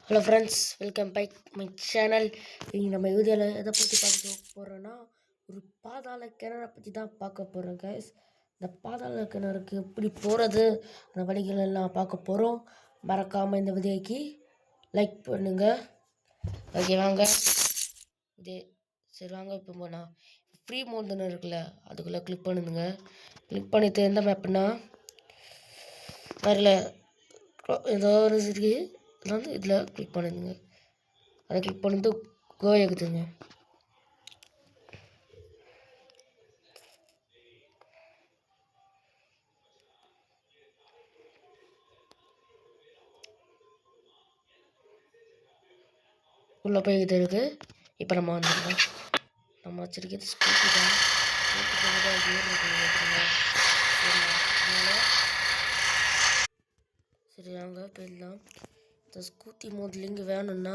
Hello friends, welcome back my channel. இன்றைக்கி நம்ம வீடியோவில் எதை பற்றி பார்க்க போகிறோன்னா, ஒரு பாதாள கிணறை பற்றி தான் பார்க்க போகிறோம் கைஸ். இந்த பாதாள கிணறுக்கு எப்படி போகிறது, அந்த வழிகள் எல்லாம் பார்க்க போகிறோம். மறக்காமல் இந்த வீடியோக்கு லைக் பண்ணுங்கள். ஓகே வாங்க. சரி வாங்க. இப்போ போனால் ஃப்ரீ மோட்னு இருக்குல்ல, அதுக்குள்ளே கிளிக் பண்ணுங்க. கிளிக் பண்ணிவிட்டு எந்த மேப்புன்னா வரல ஏதோ ஒரு இருக்குது, இதில் வந்து இதில் கிளிக் பண்ணுங்க. அதை கிளிக் பண்ணிட்டு கோ எடுத்துங்க. உள்ளே போய்கிட்டு இருக்குது. இப்போ நம்ம வந்துருக்கோம். நம்ம வச்சுருக்கிறது ஸ்கூட்டி தான். சரி வாங்க போயிடலாம். இந்த ஸ்கூட்டி மோட்லிங்க வேணும்னா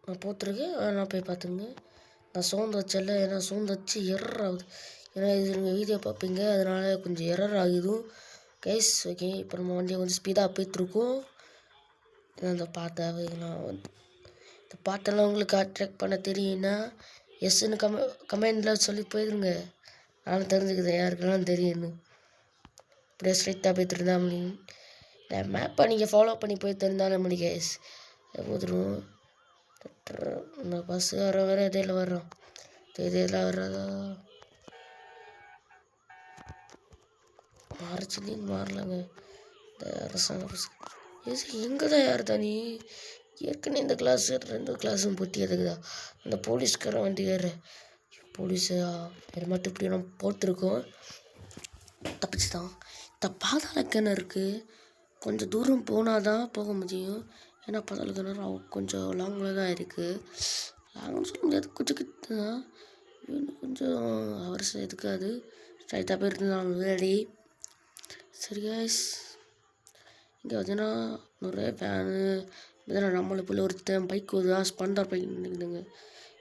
நான் போட்டிருக்கேன். நான் போய் பார்த்துங்க. நான் சவுண்ட் வச்சல, ஏன்னா சவுண்ட் வச்சு எரர் ஆகுது. ஏன்னா இது நீங்கள் வீடியோ பார்ப்பீங்க, அதனால் கொஞ்சம் எரர் ஆகுது கைஸ். ஓகே, இப்போ நம்ம வண்டியை கொஞ்சம் ஸ்பீடாக போய்ட்டுருக்கோம். இந்த பாட்டாவே நான் வந்து இந்த பாட்டெல்லாம் உங்களுக்கு அட்ராக்ட் பண்ண தெரியும்னா எஸ்ன்னு கமெண்டில் சொல்லி போயிடுங்க. நானும் தெரிஞ்சுக்கிறேன் யாருக்கெல்லாம் தெரியும்னு. அப்படியே ஸ்ட்ரைட்டாக போய்ட்டு இருந்தா அப்படின்னு இந்த மேப்பை நீங்கள் ஃபாலோ பண்ணி போய் தெரிந்தாலும் மணி கைஸ் போதுடும். இந்த பஸ்ஸு வர இடையில வர்றோம். இதில் வர்றதா மாறிச்சுன்னு மாறலங்க. இந்த அரசாங்க பஸ் எங்கே தான் யார் தனி ஏற்கனவே இந்த கிளாஸ் 2 கிளாஸும் போட்டி எதுக்குதா அந்த போலீஸ்கார வண்டி வேறு போலீஸா வேறு மட்டும் இப்படி நம்ம போட்டிருக்கோம். தப்பிச்சு தான் இந்த பாதாள கிணறுக்கு கொஞ்சம் தூரம் போனால் தான் போக முடியும். ஏன்னா பாதாள கிணறு கொஞ்சம் லாங்கில் தான் இருக்குது. லாங்னு சொல்ல முடியாது, கொஞ்சம் கிட்ட தான். கொஞ்சம் அவர்ஸ் எதுக்காது ஸ்ட்ரைட்டாக போயிருந்தாங்க முன்னாடி. சரி கைஸ், இங்கே பார்த்தீங்கன்னா நிறைய ஃபேனு பார்த்தீங்கன்னா நம்மளை போல ஒருத்தன் பைக் வருதா ஸ்பண்டர் பைக் நிற்குதுங்க.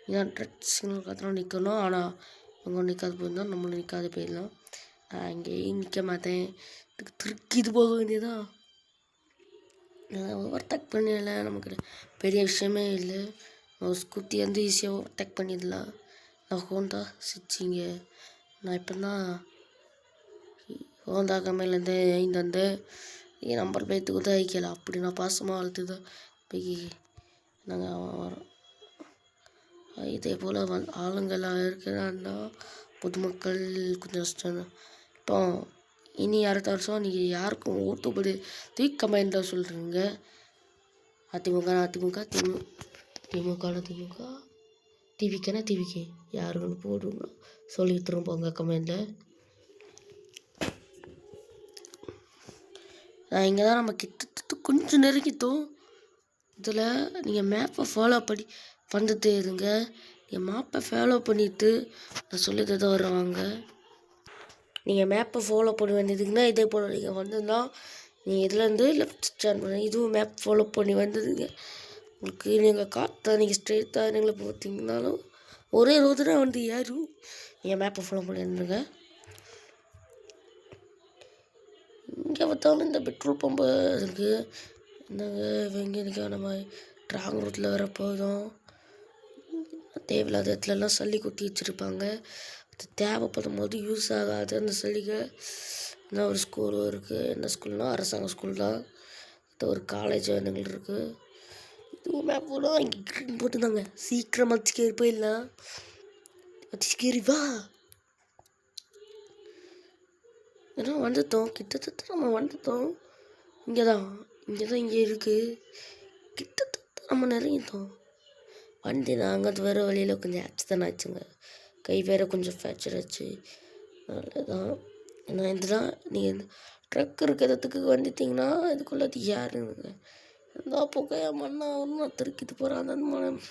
இதான் ரெட் சிக்னல் காத்திரம் நிற்கணும். ஆனால் அவங்க நிற்காது போயிருந்தோம், நம்மளும் நிற்காது போயிடலாம். நான் இங்கேயும் நிற்க மாட்டேன். இதுக்கு திருக்கிது போக வேண்டியதான். ஓவர்டேக் பண்ணல, நமக்கு பெரிய விஷயமே இல்லை. ஒரு ஸ்கூட்டி வந்து ஈஸியாக ஓவர்டேக் பண்ணிடலாம். நான் ஹோண்டா சிச்சிங்க. நான் இப்போ தான் ஹோண்டா கம்பெனிலேருந்து ஐந்து நம்பர் பிளேட்டு கூட வைக்கல. அப்படி நான் பாசமாக வளர்த்து தான் போய் நாங்கள் வரோம். இதே போல் ஆளுங்களாக இருக்கிறான்னா பொதுமக்கள் கொஞ்சம் கஷ்டம். இப்போ இனி அடுத்த வருஷம் நீங்கள் யாருக்கும் ஓட்டுப்படி கமெண்டில் சொல்கிறீங்க. அதிமுகனா அதிமுக, திமுகனா திமுக, டிவிக்கனா டிவிக்கு யாருக்குன்னு போடுங்க சொல்லி திரும்பங்க கமெண்டில். இங்கே தான் நம்ம கிட்டத்தட்ட கொஞ்சம் நெருங்கிட்டோம். இதில் நீங்கள் மேப்பை ஃபாலோ பண்ணிட்டு இருங்க. நீங்கள் மேப்பை ஃபாலோ பண்ணிவிட்டு நான் சொல்லிட்டு தான் வருவாங்க. நீங்கள் மேப்பை ஃபாலோ பண்ண வேண்டியதுங்கன்னா இதே போல் நீங்கள் வந்ததுன்னா நீங்கள் இதுலேருந்து லெஃப்ட் ஸ்டாண்ட் பண்ணி இதுவும் மேப் ஃபாலோ பண்ணி வந்ததுங்க. உங்களுக்கு நீங்கள் காற்றை நீங்கள் ஸ்ட்ரெயிட்டாக நீங்களே பார்த்தீங்கன்னாலும் ஒரே ரோடு தான் வந்து ஏறும். நீங்கள் மேப்பை ஃபாலோ பண்ணிடுங்க. இங்கே பார்த்தாலும் இந்த பெட்ரோல் பம்பு இருக்குது. என்னங்க இவங்க இன்றைக்கி நம்ம ட்ராங் ரூட்டில் வர போதும். தேவையில்லாத இடத்துலலாம் சல்லி கொட்டி வச்சுருப்பாங்க. அது தேவைப்படும் போது யூஸ் ஆகாது அந்த சல்லிகை. என்ன ஒரு ஸ்கூலும் இருக்குது. என்ன ஸ்கூல்னால் அரசாங்க ஸ்கூல் தான். ஒரு காலேஜ் வேணுங்கள் இருக்குது. இதுவும் மேப் போனால் இங்கே க்ரீன் போட்டுதாங்க. சீக்கிரம் மச்சிக்கேறி போயிடலாம். மச்சிக்கேறி வா. ஏன்னா வந்துட்டோம், கிட்டத்தட்ட நம்ம வந்துட்டோம். இங்கே தான் இங்கே இருக்குது. கிட்டத்தட்ட நம்ம நெருங்கிட்டோம். வண்டி நாங்கள் வர வழியில் கொஞ்சம் ஆக்சிடென்ட் ஆச்சுங்க. கை வேற கொஞ்சம் ஃப்ராக்சர் ஆச்சு. நல்லதான். ஏன்னா இதுதான் நீங்கள் ட்ரக் இருக்கிறதுக்கு வந்துட்டிங்கன்னா இதுக்குள்ளே அது யாருங்க இருந்தா புகையா மண்ணா ஒன்றா திருக்கிட்டு போகிறான் அந்த மனம்.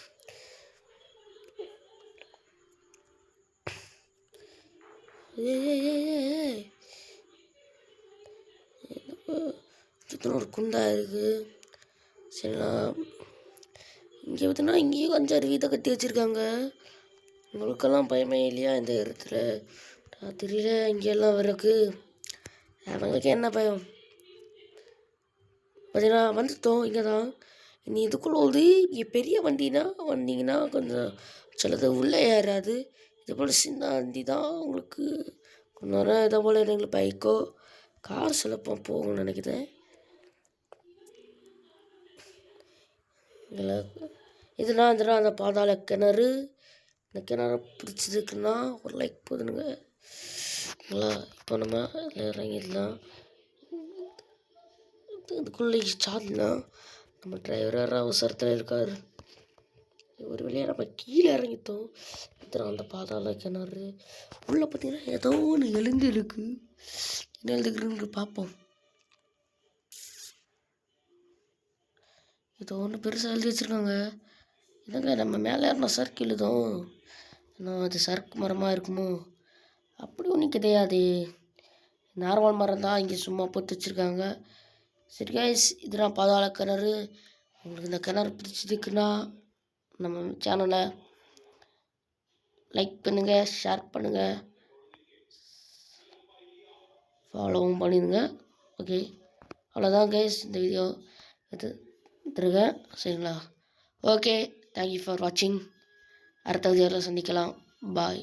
ஒரு குண்டா இருக்குது. சரிண்ணா இங்கே பார்த்தீங்கன்னா இங்கேயும் கொஞ்சம் அருவிதை கட்டி வச்சுருக்காங்க. உங்களுக்கெல்லாம் பயமே இல்லையா இந்த இடத்துல? ராத்திரியில் இங்கெல்லாம் வரக்கு அவங்களுக்கு என்ன பயம்? பார்த்தீங்கன்னா வந்துட்டோம் இங்கே தான். நீ இதுக்குள்ளே வந்து இங்கே பெரிய வண்டினா வந்தீங்கன்னா கொஞ்சம் சிலது உள்ளே ஏறாது. இது போல் சின்ன வண்டி தான் உங்களுக்கு கொஞ்ச நேரம் இதை போல் எங்களுக்கு பைக்கோ கார் சிலப்போ போகும்னு நினைக்கிறேன். இதில் இதுனா அந்த பாதாள கிணறு. இந்த கிணறு பிடிச்சதுக்குன்னா ஒரு லைக் போதுனுங்க. இல்லைங்களா இப்போ நம்ம இதில் இறங்கிடலாம். இதுக்குள்ளே சார்ஜ்லாம் நம்ம டிரைவர் வேறு அவசரத்தில் இருக்கார். ஒரு வழியாக நம்ம கீழே இறங்கிட்டோம். இத்தனை அந்த பாதாள கிணறு உள்ளே பார்த்தீங்கன்னா ஏதோ ஒன்று எழுந்து இருக்கு. என்ன எழுதுக்குன்னு பார்ப்போம். ஏதோ ஒன்று பெருசாக எழுதி வச்சுருக்காங்க. என்னங்க நம்ம மேலே ஏறினா சறுக்கு எழுதும். இன்னும் அது சறுக்கு மரமாக இருக்குமோ? அப்படி ஒன்றும் கிடையாது. நார்மல் மரம் தான் இங்கே சும்மா போட்டு வச்சுருக்காங்க. சரி கைஸ், இதுதான் பாதாள கிணறு. உங்களுக்கு இந்த கிணறு பிடிச்சிருக்குன்னா நம்ம சேனலை லைக் பண்ணுங்கள், ஷேர் பண்ணுங்கள், ஃபாலோவும் பண்ணிடுங்க. ஓகே, அவ்வளோதான் கைஸ் இந்த வீடியோ எடுத்துருக்கேன். சரிங்களா? ஓகே, தேங்க்யூ ஃபார் வாட்சிங். அடுத்த வீடியோவில் சந்திக்கலாம். பாய்.